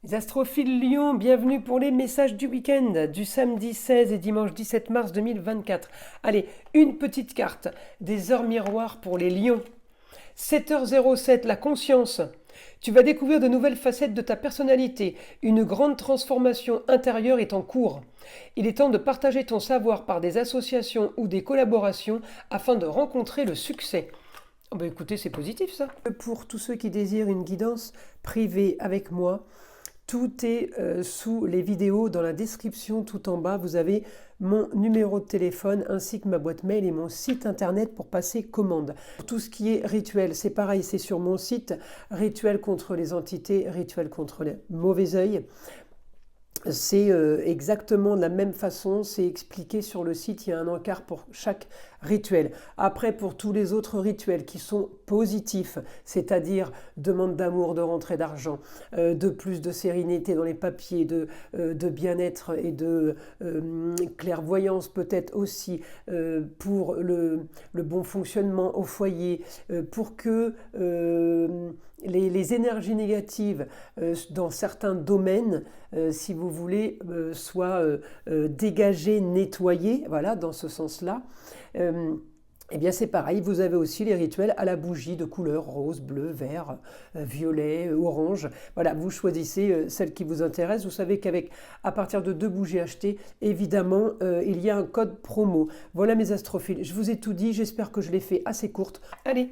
Les astrophiles Lion, bienvenue pour les messages du week-end du samedi 16 et dimanche 17 mars 2024. Allez, une petite carte des heures miroirs pour les lions. 7h07, la conscience. Tu vas découvrir de nouvelles facettes de ta personnalité. Une grande transformation intérieure est en cours. Il est temps de partager ton savoir par des associations ou des collaborations afin de rencontrer le succès. Oh bah écoutez, c'est positif ça. Pour tous ceux qui désirent une guidance privée avec moi, tout est sous les vidéos, dans la description tout en bas. Vous avez mon numéro de téléphone ainsi que ma boîte mail et mon site internet pour passer commande. Pour tout ce qui est rituel, c'est pareil, c'est sur mon site. Rituel contre les entités, rituel contre les mauvais œil. C'est exactement de la même façon, c'est expliqué sur le site, il y a un encart pour chaque rituel. Après, pour tous les autres rituels qui sont positifs, c'est-à-dire demande d'amour, de rentrée d'argent, de plus de sérénité dans les papiers, de bien-être et de clairvoyance peut-être aussi, pour le bon fonctionnement au foyer, pour que les énergies négatives dans certains domaines, si vous voulez, soient dégagées, nettoyées, voilà, dans ce sens-là. Eh bien c'est pareil, vous avez aussi les rituels à la bougie de couleur rose, bleu, vert, violet, orange. Voilà, vous choisissez celle qui vous intéresse. Vous savez à partir de 2 bougies achetées, évidemment, il y a un code promo. Voilà mes astrophiles, je vous ai tout dit, j'espère que je l'ai fait assez courte. Allez,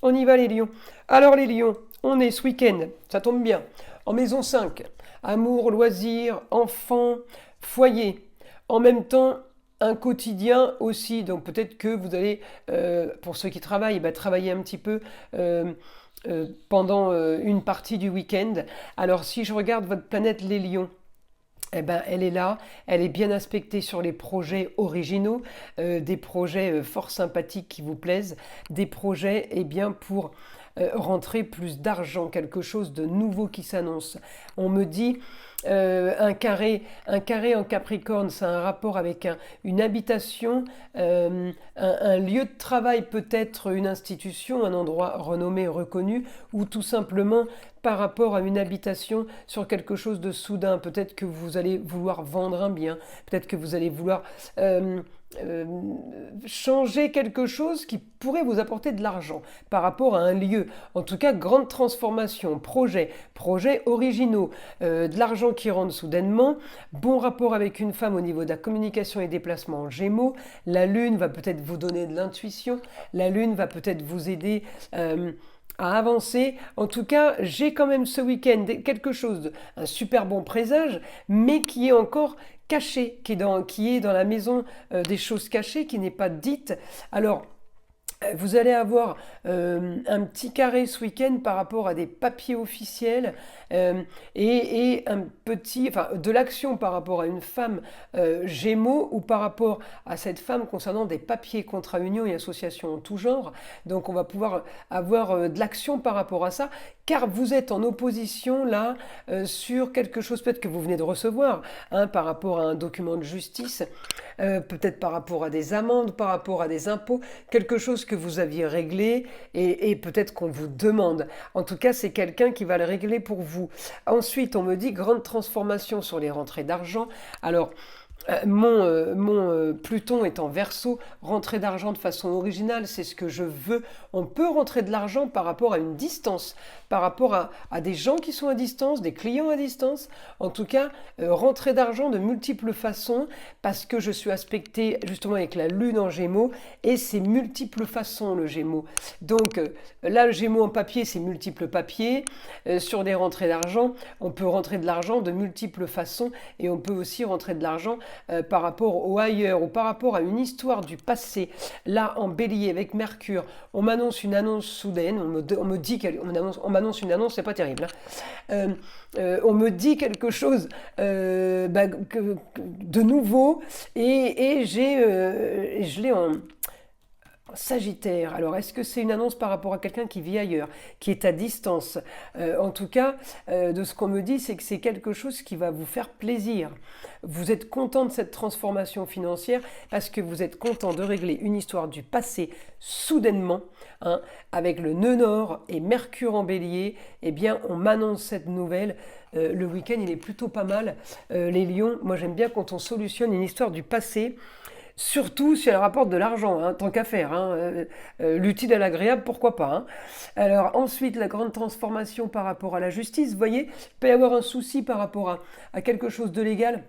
on y va les lions. Alors les lions, on est ce week-end, ça tombe bien, en maison 5. Amour, loisirs, enfants, foyer. En même temps, un quotidien aussi. Donc peut-être que vous allez, pour ceux qui travaillent, travailler un petit peu pendant une partie du week-end. Alors si je regarde votre planète les lions, eh ben, elle est là, elle est bien aspectée sur les projets originaux, des projets fort sympathiques qui vous plaisent, des projets pour rentrer plus d'argent, quelque chose de nouveau qui s'annonce. On me dit un carré en Capricorne, c'est un rapport avec une habitation, un lieu de travail, peut-être une institution, un endroit renommé, reconnu, ou tout simplement par rapport à une habitation sur quelque chose de soudain. Peut-être que vous allez vouloir vendre un bien, peut-être que vous allez vouloir changer quelque chose qui pourrait vous apporter de l'argent par rapport à un lieu. En tout cas, grande transformation, projets originaux, de l'argent qui rentre soudainement, bon rapport avec une femme au niveau de la communication et déplacement en Gémeaux. La lune va peut-être vous donner de l'intuition, la lune va peut-être vous aider à avancer. En tout cas, j'ai quand même ce week-end quelque chose, un super bon présage, mais qui est encore caché, qui est dans la maison des choses cachées, qui n'est pas dite. Alors, vous allez avoir un petit carré ce week-end par rapport à des papiers officiels, et un petit, enfin, de l'action par rapport à une femme Gémeaux, ou par rapport à cette femme concernant des papiers, contrats, unions et associations en tout genre. Donc on va pouvoir avoir de l'action par rapport à ça, car vous êtes en opposition là sur quelque chose peut-être que vous venez de recevoir, hein, par rapport à un document de justice, peut-être par rapport à des amendes, par rapport à des impôts, quelque chose que vous aviez réglé, et peut-être qu'on vous demande. En tout cas, c'est quelqu'un qui va le régler pour vous. Ensuite, on me dit grande transformation sur les rentrées d'argent. Alors, mon Pluton est en Verseau, rentrer d'argent de façon originale, c'est ce que je veux. On peut rentrer de l'argent par rapport à une distance, par rapport à des gens qui sont à distance, des clients à distance. En tout cas, rentrer d'argent de multiples façons, parce que je suis aspectée justement avec la lune en Gémeaux, et c'est multiples façons le Gémeaux. Donc là, le Gémeaux en papier, c'est multiples papiers. Sur des rentrées d'argent, on peut rentrer de l'argent de multiples façons, et on peut aussi rentrer de l'argent par rapport au ailleurs, ou par rapport à une histoire du passé. Là, en bélier avec Mercure, on m'annonce une annonce soudaine, on me dit on m'annonce une annonce, c'est pas terrible, hein. On me dit quelque chose de nouveau, et je l'ai Sagittaire, alors est-ce que c'est une annonce par rapport à quelqu'un qui vit ailleurs, qui est à distance? En tout cas, de ce qu'on me dit, c'est que c'est quelque chose qui va vous faire plaisir. Vous êtes content de cette transformation financière parce que vous êtes content de régler une histoire du passé soudainement, hein, avec le nœud nord et Mercure en bélier. Eh bien, on m'annonce cette nouvelle. Le week-end, il est plutôt pas mal. Les lions, moi j'aime bien quand on solutionne une histoire du passé. Surtout si elle rapporte de l'argent, hein, tant qu'à faire. Hein, l'utile à l'agréable, pourquoi pas. Hein. Alors ensuite, la grande transformation par rapport à la justice. Vous voyez, il peut y avoir un souci par rapport à quelque chose de légal,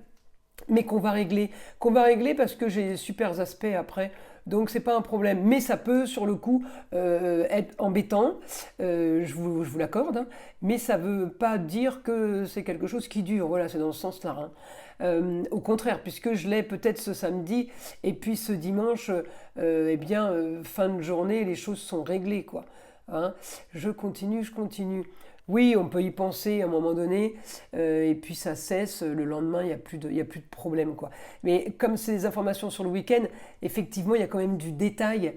mais qu'on va régler. Qu'on va régler parce que j'ai des super aspects après. Donc c'est pas un problème. Mais ça peut, sur le coup, être embêtant. Je vous l'accorde. Hein, mais ça veut pas dire que c'est quelque chose qui dure. Voilà, c'est dans ce sens-là. Hein. Au contraire, puisque je l'ai peut-être ce samedi, et puis ce dimanche, eh bien, fin de journée, les choses sont réglées, quoi. Hein. Je continue, je continue. Oui, on peut y penser à un moment donné, et puis ça cesse, le lendemain, il y a plus de problème, quoi. Mais comme c'est des informations sur le week-end, effectivement, il y a quand même du détail.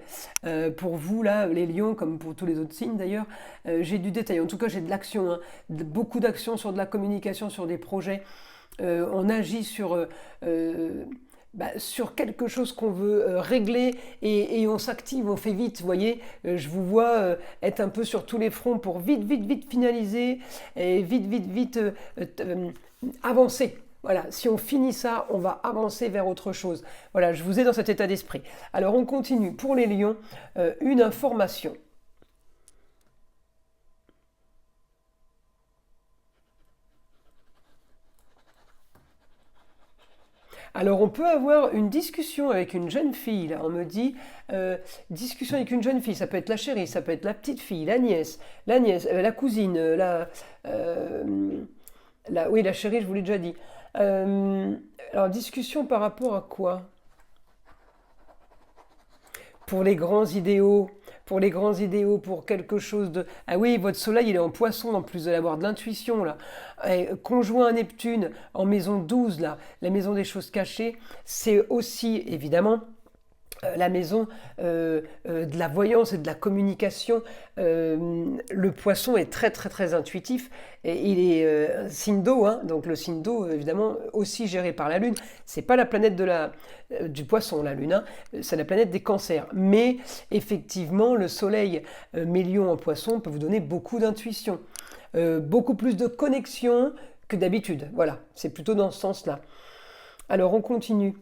Pour vous, là, les lions, comme pour tous les autres signes d'ailleurs, j'ai du détail. En tout cas, j'ai de l'action, hein. Beaucoup d'action sur de la communication, sur des projets. On agit sur quelque chose qu'on veut régler et on s'active, on fait vite, vous voyez. Je vous vois être un peu sur tous les fronts pour vite, vite, vite finaliser et vite, vite, vite avancer. Voilà, si on finit ça, on va avancer vers autre chose. Voilà, je vous ai dans cet état d'esprit. Alors on continue. Pour les lions, une information. Alors on peut avoir une discussion avec une jeune fille, là on me dit, discussion avec une jeune fille, ça peut être la chérie, ça peut être la petite fille, la nièce, la cousine, euh, oui la chérie je vous l'ai déjà dit. Euh, alors discussion par rapport à quoi? Pour les grands idéaux, pour les grands idéaux, pour quelque chose de... Ah oui, votre soleil, il est en poisson, en plus de l'avoir de l'intuition, là. Et conjoint à Neptune, en maison 12 là, la maison des choses cachées, c'est aussi, évidemment, la maison de la voyance et de la communication. Le poisson est très très très intuitif et il est signe d'eau, hein, donc le signe d'eau évidemment aussi géré par la Lune. C'est pas la planète du poisson, la Lune, hein, c'est la planète des cancers. Mais effectivement, le Soleil Mélion en poisson peut vous donner beaucoup d'intuition, beaucoup plus de connexion que d'habitude. Voilà, c'est plutôt dans ce sens-là. Alors on continue.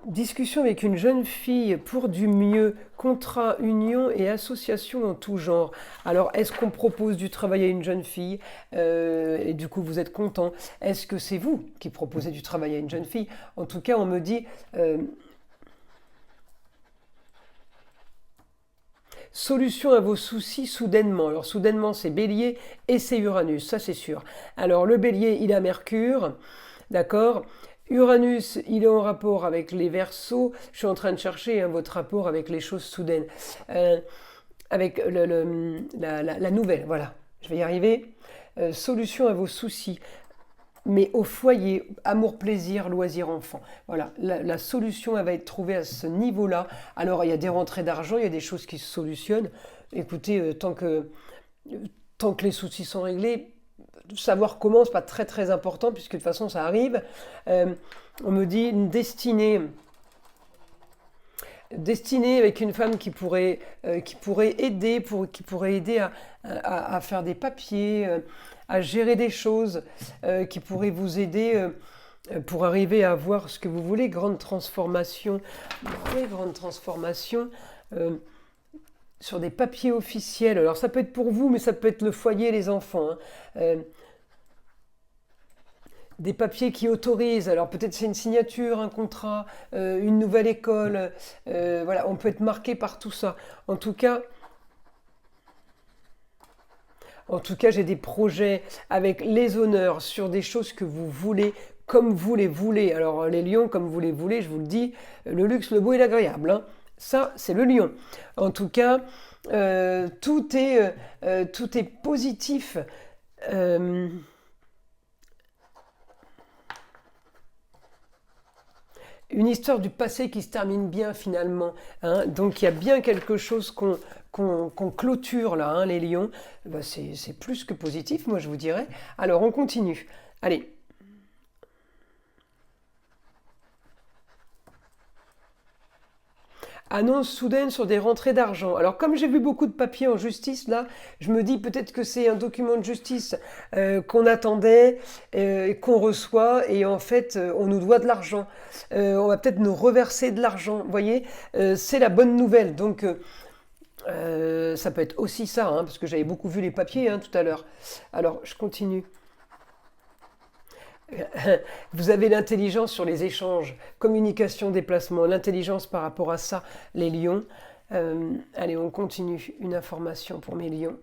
Discussion avec une jeune fille pour du mieux, contrat, union et association en tout genre. Alors, est-ce qu'on propose du travail à une jeune fille et du coup vous êtes content? Est-ce que c'est vous qui proposez du travail à une jeune fille? En tout cas, on me dit solution à vos soucis soudainement. Alors, soudainement, c'est Bélier et c'est Uranus, ça c'est sûr. Alors, le Bélier, il a Mercure, d'accord? Uranus, il est en rapport avec les Verseaux. Je suis en train de chercher hein, votre rapport avec les choses soudaines. Avec la nouvelle, voilà. Je vais y arriver. Solution à vos soucis. Mais au foyer, amour, plaisir, loisir, enfant. Voilà, la solution, elle va être trouvée à ce niveau-là. Alors, il y a des rentrées d'argent, il y a des choses qui se solutionnent. Écoutez, tant que les soucis sont réglés, savoir comment, c'est pas très très important, puisque de toute façon, ça arrive. On me dit une destinée avec une femme qui pourrait aider, qui pourrait aider à faire des papiers, à gérer des choses, qui pourrait vous aider pour arriver à avoir ce que vous voulez. Grande transformation, euh, sur des papiers officiels. Alors ça peut être pour vous, mais ça peut être le foyer, les enfants. Hein. Des papiers qui autorisent, alors peut-être c'est une signature, un contrat, une nouvelle école, voilà, on peut être marqué par tout ça. En tout cas, j'ai des projets avec les honneurs sur des choses que vous voulez, comme vous les voulez. Alors les lions, comme vous les voulez, je vous le dis, le luxe, le beau et l'agréable. Hein. Ça, c'est le lion. En tout cas, tout est positif. Une histoire du passé qui se termine bien finalement, hein. Donc il y a bien quelque chose qu'on clôture là, hein, les lions. Ben, c'est plus que positif, moi je vous dirais. Alors on continue. Allez. Annonce soudaine sur des rentrées d'argent. Alors comme j'ai vu beaucoup de papiers en justice là, je me dis peut-être que c'est un document de justice qu'on attendait, qu'on reçoit et en fait on nous doit de l'argent. On va peut-être nous reverser de l'argent. Vous voyez, c'est la bonne nouvelle. Donc ça peut être aussi ça, hein, parce que j'avais beaucoup vu les papiers hein, tout à l'heure. Alors je continue. Vous avez l'intelligence sur les échanges, communication, déplacement, l'intelligence par rapport à ça, les lions. Allez, on continue. Une information pour mes lions.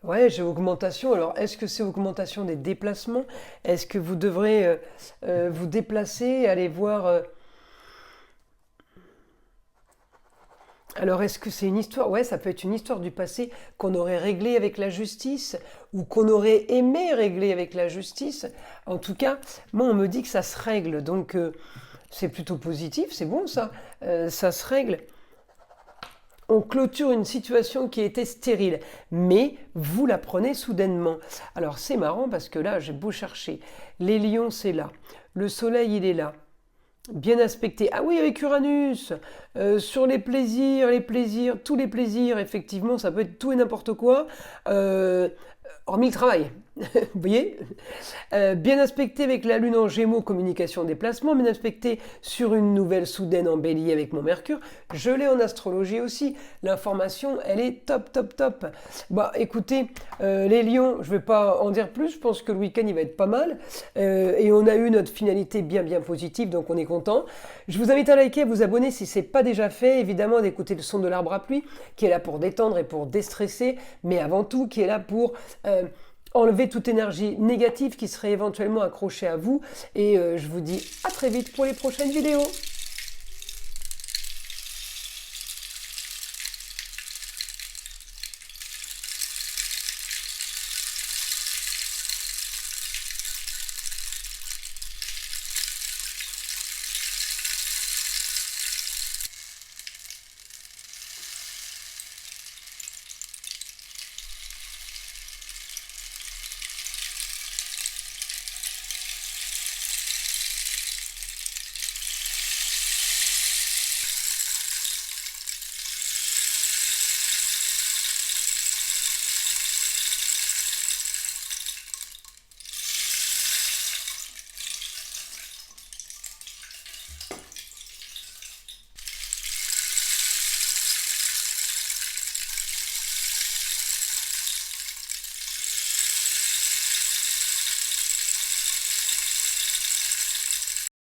Ouais, j'ai augmentation. Alors, est-ce que c'est augmentation des déplacements? Est-ce que vous devrez vous déplacer, aller voir alors, est-ce que c'est une histoire? Ouais, ça peut être une histoire du passé qu'on aurait réglée avec la justice ou qu'on aurait aimé régler avec la justice. En tout cas, moi, on me dit que ça se règle. Donc, c'est plutôt positif, c'est bon ça. Ça se règle. On clôture une situation qui était stérile, mais vous la prenez soudainement. Alors, c'est marrant parce que là, j'ai beau chercher. Les lions, c'est là. Le soleil, il est là. Bien aspecté. Ah oui, avec Uranus, sur les plaisirs, tous les plaisirs, effectivement, ça peut être tout et n'importe quoi, hormis le travail. Vous voyez? Bien aspecté avec la Lune en Gémeaux, communication, déplacement, bien aspecté sur une nouvelle soudaine en Bélier avec mon Mercure. Je l'ai en astrologie aussi. L'information, elle est top, top, top. Bah, écoutez, les lions, je ne vais pas en dire plus. Je pense que le week-end, il va être pas mal. Et on a eu notre finalité bien, bien positive, donc on est content. Je vous invite à liker, à vous abonner si ce n'est pas déjà fait. Évidemment, d'écouter le son de l'arbre à pluie, qui est là pour détendre et pour déstresser, mais avant tout, qui est là pour enlever toute énergie négative qui serait éventuellement accrochée à vous. Et je vous dis à très vite pour les prochaines vidéos.